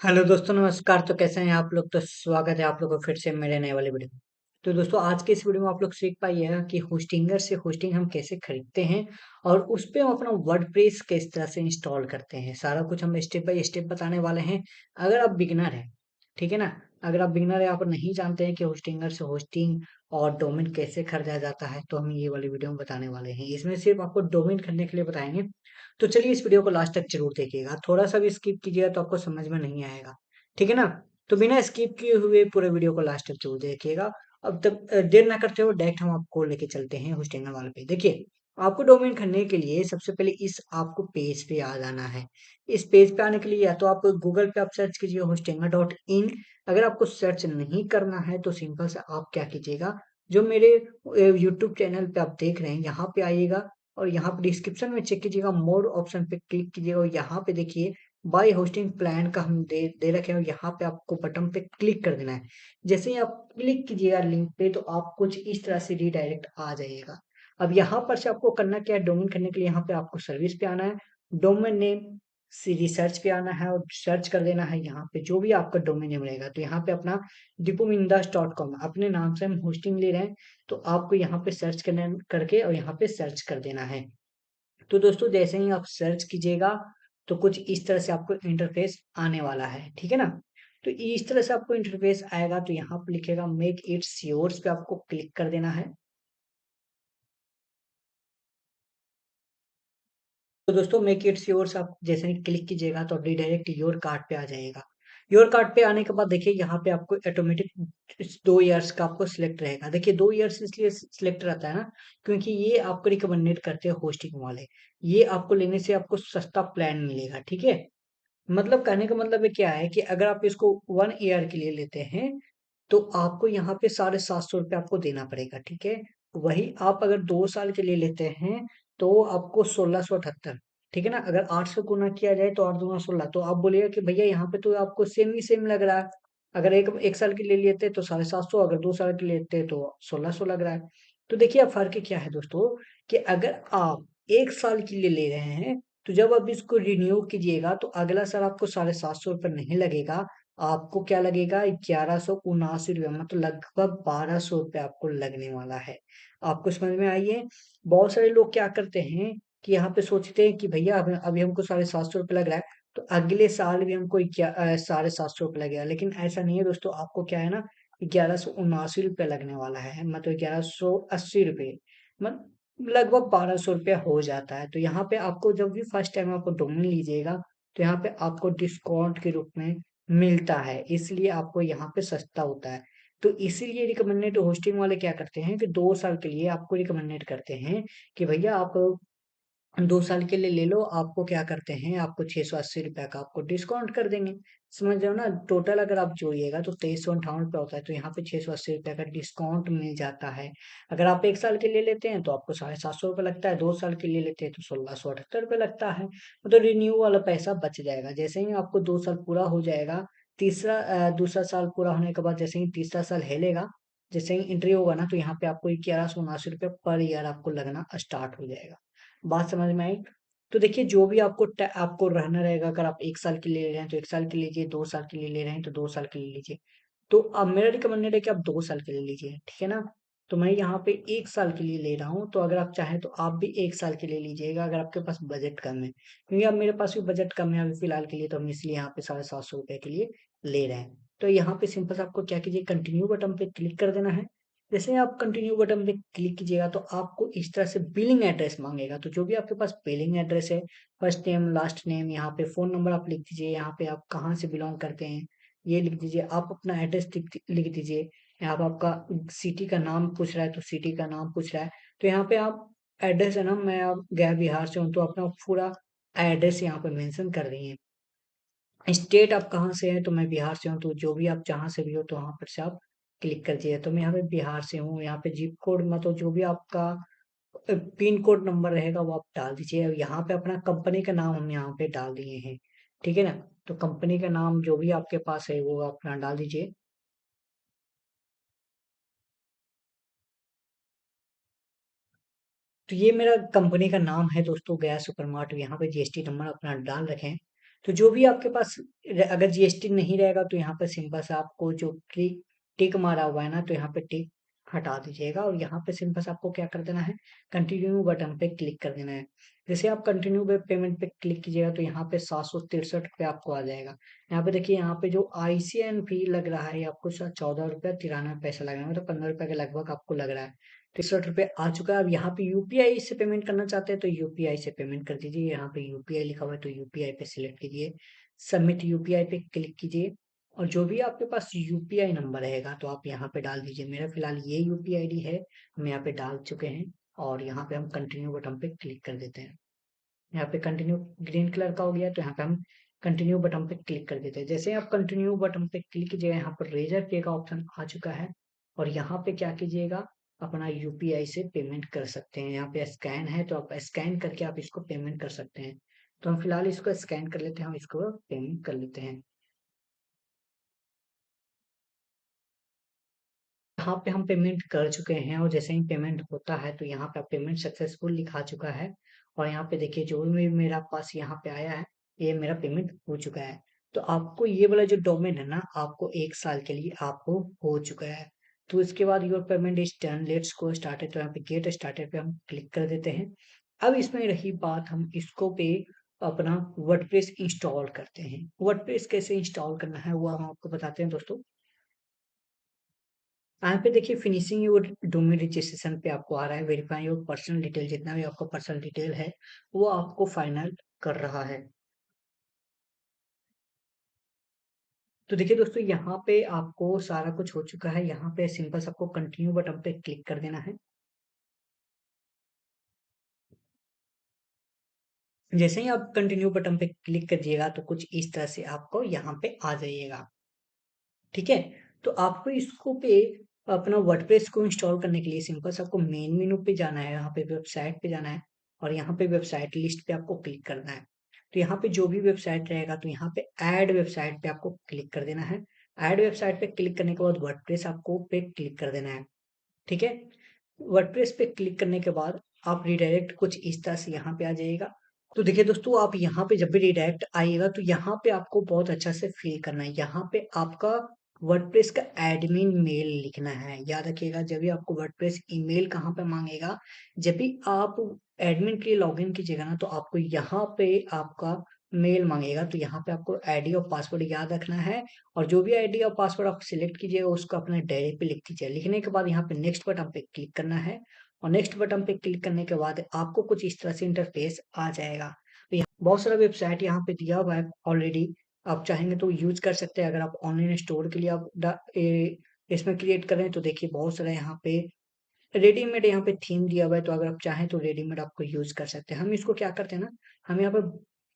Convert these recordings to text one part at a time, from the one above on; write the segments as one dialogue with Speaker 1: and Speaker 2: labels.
Speaker 1: Hello दोस्तों, नमस्कार। तो कैसे हैं आप लोग? तो स्वागत है आप लोगों का फिर से मेरे नए वाले वीडियो में। तो दोस्तों, आज के इस वीडियो में आप लोग सीख पाइएगा कि होस्टिंगर से होस्टिंग हम कैसे खरीदते हैं और उस पे हम अपना वर्डप्रेस किस तरह से इंस्टॉल करते हैं। सारा कुछ हम स्टेप बाय स्टेप बताने वाले हैं। अगर आप बिगिनर हैं, ठीक है ना, अगर आप बिगिनर है, आप नहीं जानते हैं कि होस्टिंगर से होस्टिंग और डोमेन कैसे खरीदा जाता है, तो हम ये वाली वीडियो में बताने वाले हैं। इसमें सिर्फ आपको डोमेन खरीदने के लिए बताएंगे। तो चलिए इस वीडियो को लास्ट तक जरूर देखिएगा। थोड़ा सा भी स्किप कीजिएगा तो आपको समझ में नहीं आएगा, ठीक है ना। तो बिना स्किप किए हुए पूरे वीडियो को लास्ट तक जरूर देखिएगा। अब तक देर ना करते हुए डायरेक्ट हम आपको लेके चलते हैं होस्टिंगर वाले पे। देखिए, आपको डोमेन खरीदने के लिए सबसे पहले इस आपको पेज पे आ जाना है। इस पेज पे आने के लिए या तो आप गूगल पे आप सर्च कीजिए hostinger.in। अगर आपको सर्च नहीं करना है तो सिंपल से आप क्या कीजिएगा, जो मेरे यूट्यूब चैनल पे आप देख रहे हैं यहाँ पे आइएगा और यहाँ पे डिस्क्रिप्शन में चेक कीजिएगा, मोर ऑप्शन पे क्लिक कीजिएगा और यहाँ पे देखिए बाय होस्टिंग प्लान का हम दे दे रखे हैं और यहाँ पे आपको बटन पे क्लिक कर देना है। जैसे ही आप क्लिक कीजिएगा लिंक पे तो आप कुछ इस तरह से रीडायरेक्ट आ जाइएगा। अब यहाँ पर से आपको करना क्या है, डोमेन करने के लिए यहाँ पे आपको सर्विस पे आना है, डोमेन नेम से रिसर्च पे आना है और सर्च कर देना है यहाँ पे जो भी आपका डोमेन नेम रहेगा। तो यहाँ पे अपना dipomindas.com अपने नाम से हम होस्टिंग ले रहे हैं, तो आपको यहाँ पे सर्च करने करके और यहाँ पे सर्च कर देना है। तो दोस्तों, जैसे ही आप सर्च कीजिएगा तो कुछ इस तरह से आपको इंटरफेस आने वाला है, ठीक है ना। तो इस तरह से आपको इंटरफेस आएगा तो यहाँ पे लिखेगा मेक इट्स योर्स पे आपको क्लिक कर देना है। तो दोस्तों, मेक इट्स योर्स आप जैसे ही क्लिक कीजिएगा तो डायरेक्ट योर कार्ट पे आ जाएगा। योर कार्ट पे आने के बाद देखिए यहाँ पे आपको ऑटोमेटिक 2 इयर्स का आपको सिलेक्ट रहेगा। देखिए 2 इयर्स इसलिए सिलेक्ट रहता है ना, क्योंकि ये आपको रिकमेंडेड करते हैं होस्टिंग वाले। ये आपको लेने से आपको सस्ता प्लान मिलेगा, ठीक है। मतलब कहने का मतलब है क्या है कि अगर आप इसको 1 ईयर के लिए लेते हैं तो आपको यहाँ पे 750 रुपये आपको देना पड़ेगा, ठीक है। वही आप अगर 2 साल के लिए लेते हैं तो आपको 1678, ठीक है ना। अगर 8 से गुना किया जाए तो 8 दूना 16, तो आप बोलिएगा कि भैया यहाँ पे तो आपको सेम ही सेम लग रहा है। अगर एक एक साल के लिए लेते तो 750, अगर 2 साल के लिए लेते तो 1600 लग रहा है। तो देखिए अब फर्क क्या है दोस्तों, कि अगर आप 1 साल के लिए ले रहे हैं तो जब आप इसको रिन्यू कीजिएगा तो अगला साल आपको 750 रुपये नहीं लगेगा, आपको क्या लगेगा, 1179 रुपये, मतलब लगभग 1200 रुपये आपको लगने वाला है। आपको समझ में आई है? बहुत सारे लोग क्या करते हैं कि यहाँ पे सोचते हैं कि भैया अभी हमको 750 रुपये लग रहा है तो अगले साल भी हमको 750 रुपये लगेगा, लेकिन ऐसा नहीं है दोस्तों। आपको क्या है ना, 1179 रुपये लगने वाला है, मतलब 1180 रुपये, मतलब लगभग 1200 रुपया हो जाता है। तो यहाँ पे आपको जब भी फर्स्ट टाइम आपको डोमेन लीजिएगा तो यहाँ पे आपको डिस्काउंट के रूप में मिलता है, इसलिए आपको यहाँ पे सस्ता होता है। तो इसीलिए रिकमेंडेड होस्टिंग वाले क्या करते हैं कि 2 साल के लिए आपको रिकमेंडेड करते हैं कि भैया आप 2 साल के लिए ले लो। आपको क्या करते हैं, आपको 680 रुपये का आपको डिस्काउंट कर देंगे। समझ रहे हो ना, टोटल अगर आप जोड़िएगा तो 2358 रुपये होता है, तो यहाँ पे 680 रुपये का डिस्काउंट मिल जाता है। अगर आप 1 साल के लिए लेते हैं तो आपको 750 रुपये लगता है, 2 साल के लिए लेते हैं तो 1678 रुपये लगता है। तो रिन्यू वाला पैसा बच जाएगा। जैसे ही आपको 2 साल पूरा हो जाएगा, दूसरा साल पूरा होने के बाद जैसे ही तीसरा साल हेलेगा, जैसे ही एंट्री होगा ना, तो यहाँ पे आपको 1179 रुपये पर ईयर आपको लगना स्टार्ट हो जाएगा। बात समझ में आई? तो देखिए जो भी आपको रहना रहेगा, अगर आप 1 साल के लिए ले रहे हैं तो 1 साल के लिए लीजिए, 2 साल के लिए ले रहे हैं तो 2 साल के लिए लीजिए। तो अब मेरा रिकमेंडेड है कि आप 2 साल के लिए लीजिए, ठीक है ना। तो मैं यहाँ पे 1 साल के लिए ले रहा हूँ, तो अगर आप चाहें तो आप भी 1 साल के लिए लीजिएगा अगर आपके पास बजट कम है, क्योंकि अब मेरे पास भी बजट कम है अभी फिलहाल के लिए, तो हम इसलिए यहाँ पे 750 रुपये के लिए ले रहे हैं। तो यहाँ पे सिंपल से आपको क्या कीजिए, कंटिन्यू बटन पे क्लिक कर देना है। जैसे आप कंटिन्यू बटन पे क्लिक कीजिएगा तो आपको इस तरह से बिलिंग एड्रेस मांगेगा। तो जो भी आपके पास बिलिंग एड्रेस है, फर्स्ट नेम लास्ट नेम, यहाँ पे फोन नंबर आप लिख दीजिए, यहाँ पे आप कहाँ से बिलोंग करते हैं ये लिख दीजिए, आप अपना एड्रेस लिख दीजिए। यहाँ पे आपका सिटी का नाम पूछ रहा है तो सिटी का नाम पूछ रहा है, तो यहाँ पे आप एड्रेस है ना, मैं आप गया बिहार से हूँ तो अपना पूरा एड्रेस यहाँ पे मेंशन कर रही है। स्टेट आप कहाँ से हैं, तो मैं बिहार से हूँ, तो जो भी आप जहाँ से भी हो तो वहाँ पर से आप क्लिक कर दीजिए। तो मैं यहाँ पे बिहार से हूँ, यहाँ पे जिप कोड मतलब जो भी आपका पिन कोड नंबर रहेगा वो आप डाल दीजिए। और यहाँ पे अपना कंपनी का नाम हम यहाँ पे डाल दिए हैं, ठीक है ना। तो कंपनी का नाम जो भी आपके पास है वो अपना डाल दीजिए। तो ये मेरा कंपनी का नाम है दोस्तों, गया सुपर मार्ट। यहाँ पे जीएसटी नंबर अपना डाल रखें। तो जो भी आपके पास अगर जीएसटी नहीं रहेगा तो यहाँ पे सिंपल से आपको जो टिक टिक मारा हुआ है ना, तो यहाँ पे टिक हटा दीजिएगा और यहाँ पे सिंपल से आपको क्या कर देना है, कंटिन्यू बटन पे क्लिक कर देना है। जैसे आप कंटिन्यू पेमेंट पे क्लिक कीजिएगा तो यहाँ पे 763 रुपये आपको आ जाएगा। यहाँ पे देखिए, यहाँ पे जो आईसीएन फी लग रहा है आपको 14 रुपया 93 पैसा लग रहा है, मतलब 15 रुपये के लगभग आपको लग रहा है। 63 रुपये आ चुका है। अब यहाँ पे यूपीआई से पेमेंट करना चाहते हैं तो यूपीआई से पेमेंट कर दीजिए। यहाँ पे यूपीआई लिखा हुआ है तो यूपीआई पे सिलेक्ट कीजिए, सबमिट यूपीआई पे क्लिक कीजिए और जो भी आपके पास यूपीआई नंबर रहेगा तो आप यहाँ पे डाल दीजिए। मेरा फिलहाल ये यूपीआई आईडी है, हम यहाँ पे डाल चुके हैं और यहाँ पे हम कंटिन्यू बटन पे क्लिक कर देते हैं। यहाँ पे कंटिन्यू ग्रीन कलर का हो गया तो यहाँ पे हम कंटिन्यू बटन पे क्लिक कर देते हैं। जैसे आप कंटिन्यू बटन पे क्लिक कीजिएगा, यहाँ पर रेजर पे का ऑप्शन आ चुका है और यहाँ पे क्या कीजिएगा, अपना यूपीआई से पेमेंट कर सकते हैं। यहाँ पे स्कैन है तो आप स्कैन करके आप इसको पेमेंट कर सकते हैं। तो हम फिलहाल इसको स्कैन कर लेते हैं और इसको पेमेंट कर लेते हैं। यहाँ पे हम पेमेंट कर चुके हैं और जैसे ही पेमेंट होता है तो यहाँ पे पेमेंट सक्सेसफुल लिखा चुका है और यहाँ पे देखिए जो भी मेरा पास यहाँ पे आया है, ये मेरा पेमेंट हो चुका है। तो आपको ये वाला जो डोमेन है ना, आपको 1 साल के लिए आपको हो चुका है। तो इसके बाद your payment is done, let's go started, तो यहाँ पे गेट स्टार्टेड पे हम क्लिक कर देते हैं। अब इसमें रही बात, हम इसको पे अपना वर्डप्रेस इंस्टॉल करते हैं। वर्डप्रेस कैसे इंस्टॉल करना है वो हम आपको बताते हैं दोस्तों। यहाँ पे देखिए फिनिशिंग योर डोमेन रजिस्ट्रेशन पे आपको आ रहा है, वेरीफाई योर पर्सनल डिटेल, जितना भी आपका पर्सनल डिटेल है वो आपको फाइनल कर रहा है। तो देखिए दोस्तों, यहाँ पे आपको सारा कुछ हो चुका है। यहाँ पे सिंपल से आपको कंटिन्यू बटन पे क्लिक कर देना है। जैसे ही आप कंटिन्यू बटन पे क्लिक करिएगा तो कुछ इस तरह से आपको यहाँ पे आ जाइएगा। ठीक है, तो आपको इसको पे अपना वर्डप्रेस को इंस्टॉल करने के लिए सिंपल से आपको मेन मेनू पे जाना है, यहाँ पे वेबसाइट पे जाना है और यहाँ पे वेबसाइट लिस्ट पे आपको क्लिक करना है। तो यहाँ पे जो भी वेबसाइट रहेगा तो यहाँ पे ऐड वेबसाइट पे आपको क्लिक कर देना है। ऐड वेबसाइट पे क्लिक करने के बाद वर्डप्रेस आपको पे क्लिक कर देना है। ठीक है, वर्डप्रेस पे क्लिक करने के बाद आप रिडायरेक्ट कुछ इस तरह से यहाँ पे आ जाइएगा। तो देखिए दोस्तों, आप यहाँ पे जब भी रिडायरेक्ट आइएगा तो यहाँ पे आपको बहुत अच्छा से फिल करना है। यहाँ पे आपका वर्डप्रेस का एडमिन मेल लिखना है। याद रखिएगा, जब भी आपको वर्डप्रेस ईमेल कहाँ पे मांगेगा, जब भी आप एडमिन के लिए लॉगिन कीजिएगा ना तो आपको यहाँ पे आपका मेल मांगेगा। तो यहाँ पे आपको आईडी और पासवर्ड याद रखना है और जो भी आईडी और पासवर्ड आप सिलेक्ट कीजिएगा उसको अपने डायरी पे लिख दीजिए। लिखने के बाद यहाँ पे नेक्स्ट बटन पे क्लिक करना है और नेक्स्ट बटन पे क्लिक करने के बाद आपको कुछ इस तरह से इंटरफेस आ जाएगा। तो यहाँ बहुत सारा वेबसाइट यहाँ पे दिया हुआ है ऑलरेडी, आप चाहेंगे तो यूज कर सकते हैं। अगर आप ऑनलाइन स्टोर के लिए आप इसमें क्रिएट करें तो देखिए बहुत सारा यहाँ पे रेडीमेड यहाँ पे थीम दिया हुआ है। तो अगर आप चाहें तो रेडीमेड आपको यूज कर सकते हैं। हम इसको क्या करते हैं ना, हम यहाँ पे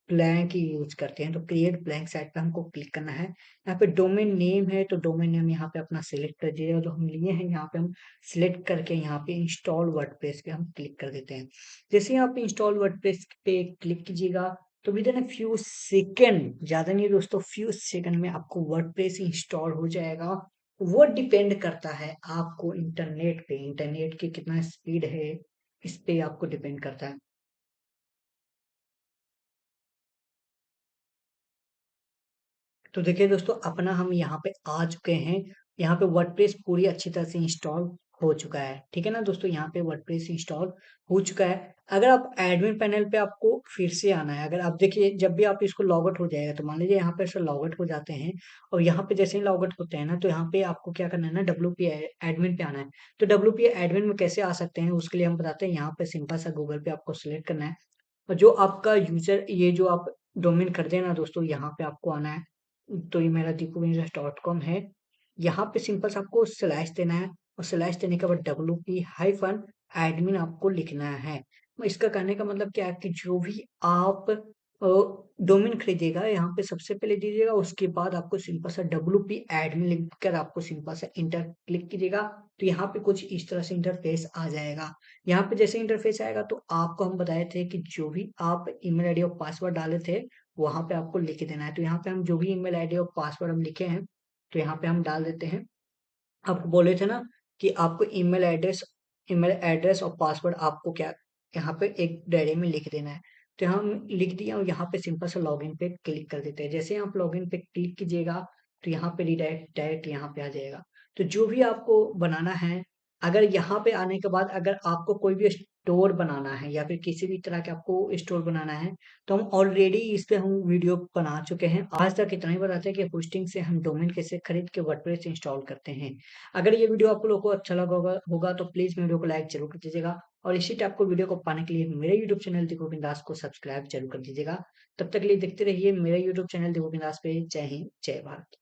Speaker 1: ब्लैंक ही यूज करते हैं। तो क्रिएट ब्लैंक साइट पे हमको क्लिक करना है। यहाँ पे डोमेन नेम है तो डोमेन नेम यहाँ पे अपना सिलेक्ट कर दीजिएगा जो हम लिए हैं। यहाँ पे हम सिलेक्ट करके यहाँ पे इंस्टॉल वर्डप्रेस पे हम क्लिक कर देते हैं। जैसे ही आप इंस्टॉल वर्डप्रेस पे क्लिक कीजिएगा तो विद इन फ्यू सेकेंड, ज्यादा नहीं दोस्तों, फ्यू सेकेंड में आपको वर्डप्रेस इंस्टॉल हो जाएगा। वो डिपेंड करता है आपको इंटरनेट पे, इंटरनेट की कितना स्पीड है इस पे आपको डिपेंड करता है। तो देखिए दोस्तों, अपना हम यहाँ पे आ चुके हैं। यहाँ पे वर्डप्रेस पूरी अच्छी तरह से इंस्टॉल हो चुका है। ठीक है ना दोस्तों, यहाँ पे वर्डप्रेस इंस्टॉल हो चुका है। अगर आप एडमिन पैनल पे आपको फिर से आना है, अगर आप देखिए जब भी आप इसको लॉग आउट हो जाएगा तो मान लीजिए यहाँ पे से लॉग आउट हो जाते हैं और यहाँ पे जैसे ही लॉग आउट होते हैं ना तो यहाँ पे आपको क्या करना है ना, डब्ल्यू पी एडमिन पे आना है। तो डब्ल्यू पी एडमिन में कैसे आ सकते हैं उसके लिए हम बताते हैं। यहाँ पे सिंपल सा गूगल पे आपको सिलेक्ट करना है और जो आपका यूजर, ये जो आप डोमेन खरीदे ना दोस्तों, यहाँ पे आपको आना है। तो ये मेरा दीपूविंजर्स.com है। यहाँ पे सिंपल से आपको स्लैश देना है और स्लैश देने के बाद WP-एडमिन आपको लिखना है। इसका कहने का मतलब क्या है कि जो भी आप डोमेन खरीदिएगा यहाँ पे सबसे पहले दीजिएगा, उसके बाद आपको सिंपल सा WP-एडमिन लिखकर आपको सिंपल सा इंटर क्लिक कीजिएगा। तो यहाँ पे कुछ इस तरह से इंटरफेस आ जाएगा। यहाँ पे जैसे इंटरफेस आएगा तो आपको हम बताए थे कि जो भी आप ईमेल आईडी और पासवर्ड डाले थे वहां पे आपको लिख देना है। तो यहाँ पे हम जो भी ईमेल आईडी और पासवर्ड हम लिखे हैं तो यहाँ पे हम डाल देते हैं। आपको बोले थे ना कि आपको ईमेल एड्रेस और पासवर्ड आपको क्या यहाँ पे एक डायरी में लिख देना है। तो हम लिख दिया और यहाँ पे सिंपल सा लॉगिन पे क्लिक कर देते हैं। जैसे आप लॉगिन पे क्लिक कीजिएगा तो यहाँ पे रिडायरेक्ट डायरेक्ट यहाँ पे आ जाएगा। तो जो भी आपको बनाना है, अगर यहाँ पे आने के बाद अगर आपको कोई भी स्टोर बनाना है या फिर किसी भी तरह के आपको स्टोर बनाना है, तो हम ऑलरेडी इस पे हम वीडियो बना चुके हैं। आज तक इतना ही बताते हैं कि होस्टिंग से हम डोमेन कैसे खरीद के वर्डप्रेस इंस्टॉल करते हैं। अगर ये वीडियो आप लोगों को अच्छा लगा होगा तो प्लीज वीडियो को लाइक जरूर कर दीजिएगा, और इसी टाइप को वीडियो को पाने के लिए मेरे यूट्यूब चैनल दिगो बिंदास को सब्सक्राइब जरूर कर दीजिएगा। तब तक के लिए देखते रहिए मेरे यूट्यूब चैनल दिगो बिंदास पे। जय हिंद, जय भारत।